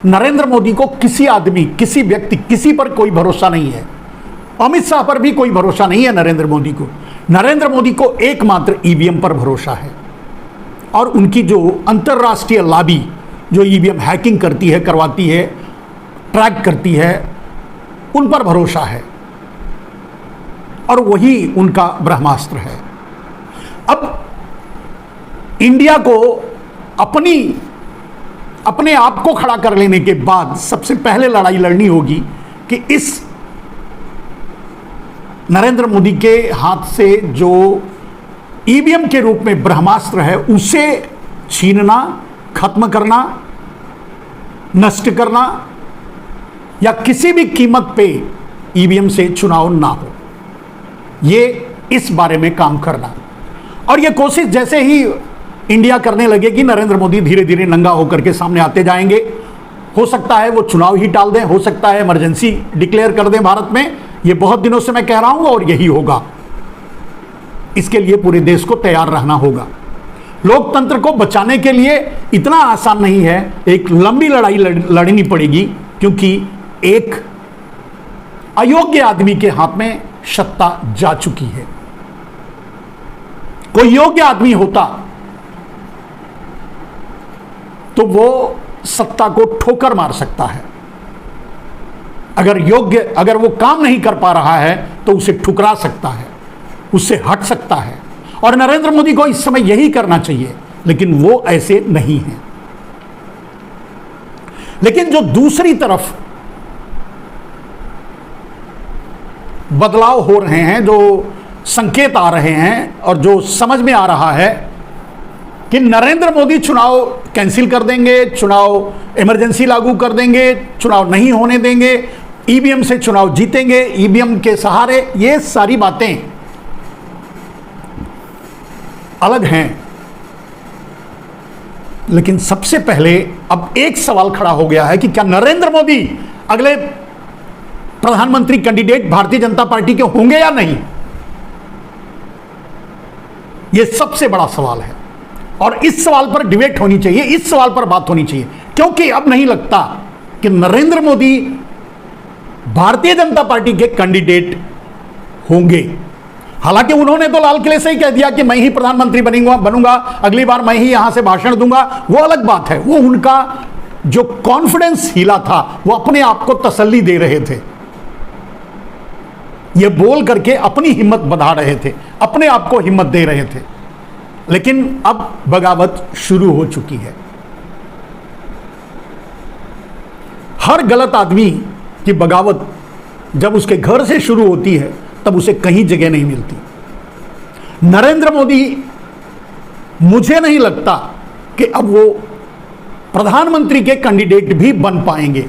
नरेंद्र मोदी को किसी आदमी, किसी व्यक्ति, किसी पर कोई भरोसा नहीं है। अमित शाह पर भी कोई भरोसा नहीं है नरेंद्र मोदी को। नरेंद्र मोदी को एकमात्र ईवीएम पर भरोसा है और उनकी जो अंतर्राष्ट्रीय लॉबी जो ईवीएम हैकिंग करती है, करवाती है, ट्रैक करती है, उन पर भरोसा है और वही उनका ब्रह्मास्त्र है। अब इंडिया को अपने आप को खड़ा कर लेने के बाद सबसे पहले लड़ाई लड़नी होगी कि इस नरेंद्र मोदी के हाथ से जो ईवीएम के रूप में ब्रह्मास्त्र है उसे छीनना, खत्म करना, नष्ट करना या किसी भी कीमत पे ईवीएम से चुनाव ना हो, ये इस बारे में काम करना। और ये कोशिश जैसे ही इंडिया करने लगेगी, नरेंद्र मोदी धीरे धीरे नंगा होकर के सामने आते जाएंगे। हो सकता है वो चुनाव ही टाल दें, हो सकता है इमरजेंसी डिक्लेयर कर दें भारत में। ये बहुत दिनों से मैं कह रहा हूं और यही होगा। इसके लिए पूरे देश को तैयार रहना होगा। लोकतंत्र को बचाने के लिए इतना आसान नहीं है, एक लंबी लड़ाई लड़नी पड़ेगी, क्योंकि एक अयोग्य आदमी के हाथ में सत्ता जा चुकी है। कोई योग्य आदमी होता तो वो सत्ता को ठोकर मार सकता है। अगर वो काम नहीं कर पा रहा है तो उसे ठुकरा सकता है, उससे हट सकता है। और नरेंद्र मोदी को इस समय यही करना चाहिए, लेकिन वो ऐसे नहीं है। लेकिन जो दूसरी तरफ बदलाव हो रहे हैं, जो संकेत आ रहे हैं और जो समझ में आ रहा है कि नरेंद्र मोदी चुनाव कैंसिल कर देंगे, चुनाव इमरजेंसी लागू कर देंगे, चुनाव नहीं होने देंगे, ईवीएम से चुनाव जीतेंगे, ईवीएम के सहारे, ये सारी बातें अलग हैं। लेकिन सबसे पहले अब एक सवाल खड़ा हो गया है कि क्या नरेंद्र मोदी अगले प्रधानमंत्री कैंडिडेट भारतीय जनता पार्टी के होंगे या नहीं? यह सबसे बड़ा सवाल है और इस सवाल पर डिबेट होनी चाहिए, इस सवाल पर बात होनी चाहिए, क्योंकि अब नहीं लगता कि नरेंद्र मोदी भारतीय जनता पार्टी के कैंडिडेट होंगे। हालांकि उन्होंने तो लाल किले से ही कह दिया कि मैं ही प्रधानमंत्री बनूंगा, अगली बार मैं ही यहां से भाषण दूंगा। वो अलग बात है, वो उनका जो कॉन्फिडेंस हिला था, वो अपने आप को तसल्ली दे रहे थे, ये बोल करके अपनी हिम्मत बढ़ा रहे थे, अपने आप को हिम्मत दे रहे थे। लेकिन अब बगावत शुरू हो चुकी है। हर गलत आदमी की बगावत जब उसके घर से शुरू होती है तब उसे कहीं जगह नहीं मिलती। नरेंद्र मोदी, मुझे नहीं लगता कि अब वो प्रधानमंत्री के कैंडिडेट भी बन पाएंगे।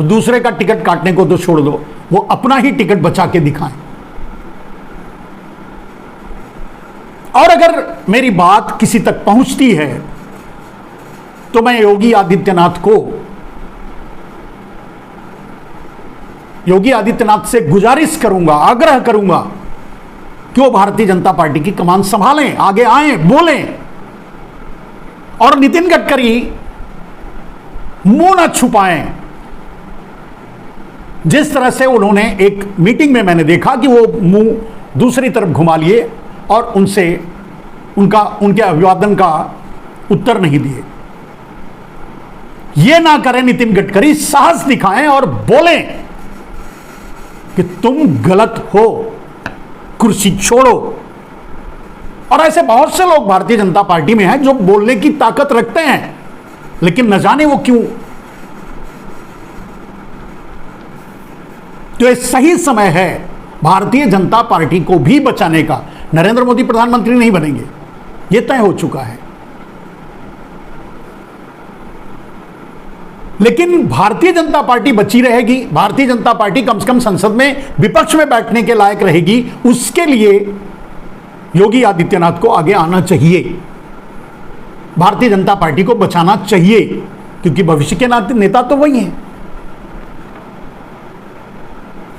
दूसरे का टिकट काटने को तो छोड़ दो, वो अपना ही टिकट बचा के दिखाएं। और अगर मेरी बात किसी तक पहुंचती है तो मैं योगी आदित्यनाथ से गुजारिश करूंगा, आग्रह करूंगा कि वो भारतीय जनता पार्टी की कमान संभालें, आगे आएं, बोलें। और नितिन गडकरी मुंह न छुपाएं। जिस तरह से उन्होंने एक मीटिंग में मैंने देखा कि वो मुंह दूसरी तरफ घुमा लिए और उनके अभिवादन का उत्तर नहीं दिए। ये ना करें नितिन गडकरी, साहस दिखाएं और बोलें कि तुम गलत हो, कुर्सी छोड़ो। और ऐसे बहुत से लोग भारतीय जनता पार्टी में हैं जो बोलने की ताकत रखते हैं, लेकिन न जाने वो क्यों। तो ये सही समय है भारतीय जनता पार्टी को भी बचाने का। नरेंद्र मोदी प्रधानमंत्री नहीं बनेंगे, यह तय हो चुका है। लेकिन भारतीय जनता पार्टी बची रहेगी। भारतीय जनता पार्टी कम से कम संसद में विपक्ष में बैठने के लायक रहेगी। उसके लिए योगी आदित्यनाथ को आगे आना चाहिए, भारतीय जनता पार्टी को बचाना चाहिए, क्योंकि भविष्य के नेता तो वही हैं।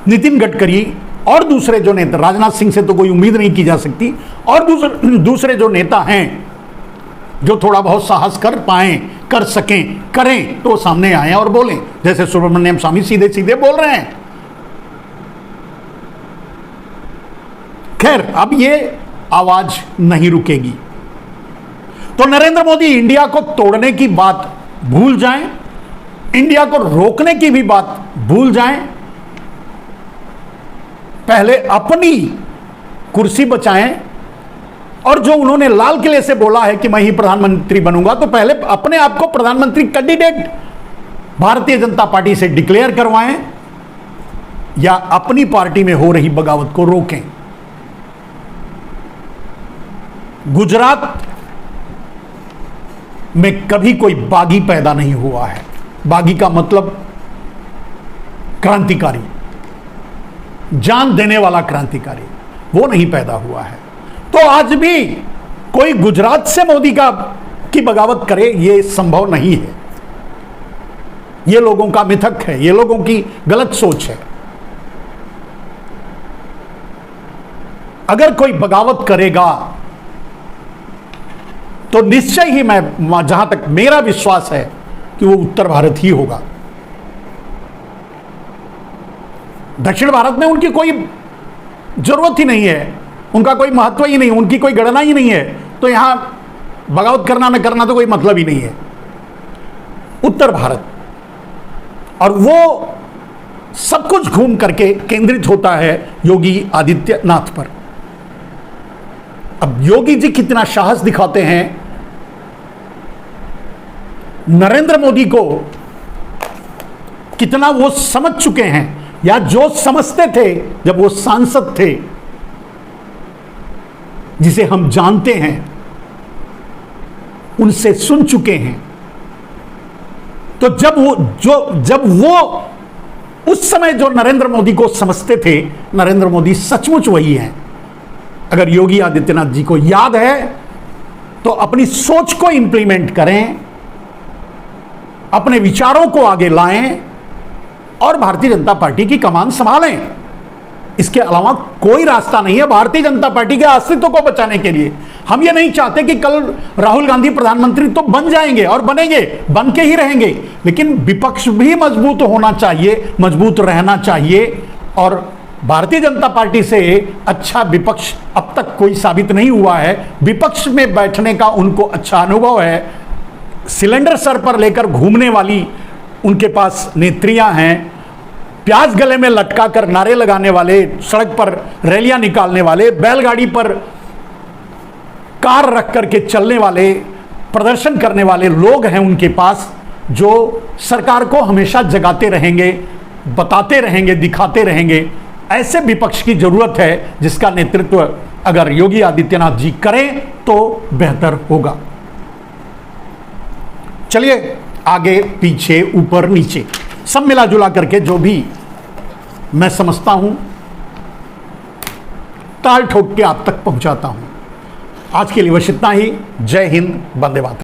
नितिन गडकरी और दूसरे जो नेता, राजनाथ सिंह से तो कोई उम्मीद नहीं की जा सकती, और दूसरे जो नेता हैं जो थोड़ा बहुत साहस कर पाएं, कर सकें, करें, तो सामने आए और बोलें, जैसे सुब्रमण्यम स्वामी सीधे सीधे बोल रहे हैं। खैर, अब ये आवाज नहीं रुकेगी। तो नरेंद्र मोदी इंडिया को तोड़ने की बात भूल जाएं, इंडिया को रोकने की भी बात भूल जाएं, पहले अपनी कुर्सी बचाएं। और जो उन्होंने लाल किले से बोला है कि मैं ही प्रधानमंत्री बनूंगा, तो पहले अपने आप को प्रधानमंत्री कैंडिडेट भारतीय जनता पार्टी से डिक्लेयर करवाएं या अपनी पार्टी में हो रही बगावत को रोकें। गुजरात में कभी कोई बागी पैदा नहीं हुआ है। बागी का मतलब क्रांतिकारी, जान देने वाला क्रांतिकारी, वो नहीं पैदा हुआ है। तो आज भी कोई गुजरात से मोदी की बगावत करे, ये संभव नहीं है। ये लोगों का मिथक है, ये लोगों की गलत सोच है। अगर कोई बगावत करेगा तो निश्चय ही, मैं जहां तक मेरा विश्वास है कि वो उत्तर भारत ही होगा। दक्षिण भारत में उनकी कोई जरूरत ही नहीं है, उनका कोई महत्व ही नहीं, उनकी कोई गणना ही नहीं है, तो यहां बगावत करना न करना तो कोई मतलब ही नहीं है। उत्तर भारत, और वो सब कुछ घूम करके केंद्रित होता है योगी आदित्यनाथ पर। अब योगी जी कितना साहस दिखाते हैं, नरेंद्र मोदी को कितना वो समझ चुके हैं, या जो समझते थे जब वो सांसद थे, जिसे हम जानते हैं, उनसे सुन चुके हैं। तो जब वो उस समय जो नरेंद्र मोदी को समझते थे, नरेंद्र मोदी सचमुच वही हैं। अगर योगी आदित्यनाथ जी को याद है तो अपनी सोच को इंप्लीमेंट करें, अपने विचारों को आगे लाएं और भारतीय जनता पार्टी की कमान संभालें। इसके अलावा कोई रास्ता नहीं है भारतीय जनता पार्टी के अस्तित्व को बचाने के लिए। हम ये नहीं चाहते कि कल राहुल गांधी प्रधानमंत्री तो बन जाएंगे और बनेंगे, बन के ही रहेंगे, लेकिन विपक्ष भी मजबूत होना चाहिए, मजबूत रहना चाहिए। और भारतीय जनता पार्टी से अच्छा विपक्ष अब तक कोई साबित नहीं हुआ है। विपक्ष में बैठने का उनको अच्छा अनुभव है, सिलेंडर सर पर लेकर घूमने वाली उनके पास नेत्रियां हैं, प्याज गले में लटका कर नारे लगाने वाले, सड़क पर रैलियां निकालने वाले, बैलगाड़ी पर कार रख करके चलने वाले, प्रदर्शन करने वाले लोग हैं उनके पास, जो सरकार को हमेशा जगाते रहेंगे, बताते रहेंगे, दिखाते रहेंगे। ऐसे विपक्ष की जरूरत है जिसका नेतृत्व अगर योगी आदित्यनाथ जी करें तो बेहतर होगा। चलिए आगे पीछे ऊपर नीचे सब मिला जुला करके जो भी मैं समझता हूं, ताल ठोक के आप तक पहुंचाता हूं। आज के लिए बस इतना ही। जय हिंद, वंदे मातरम।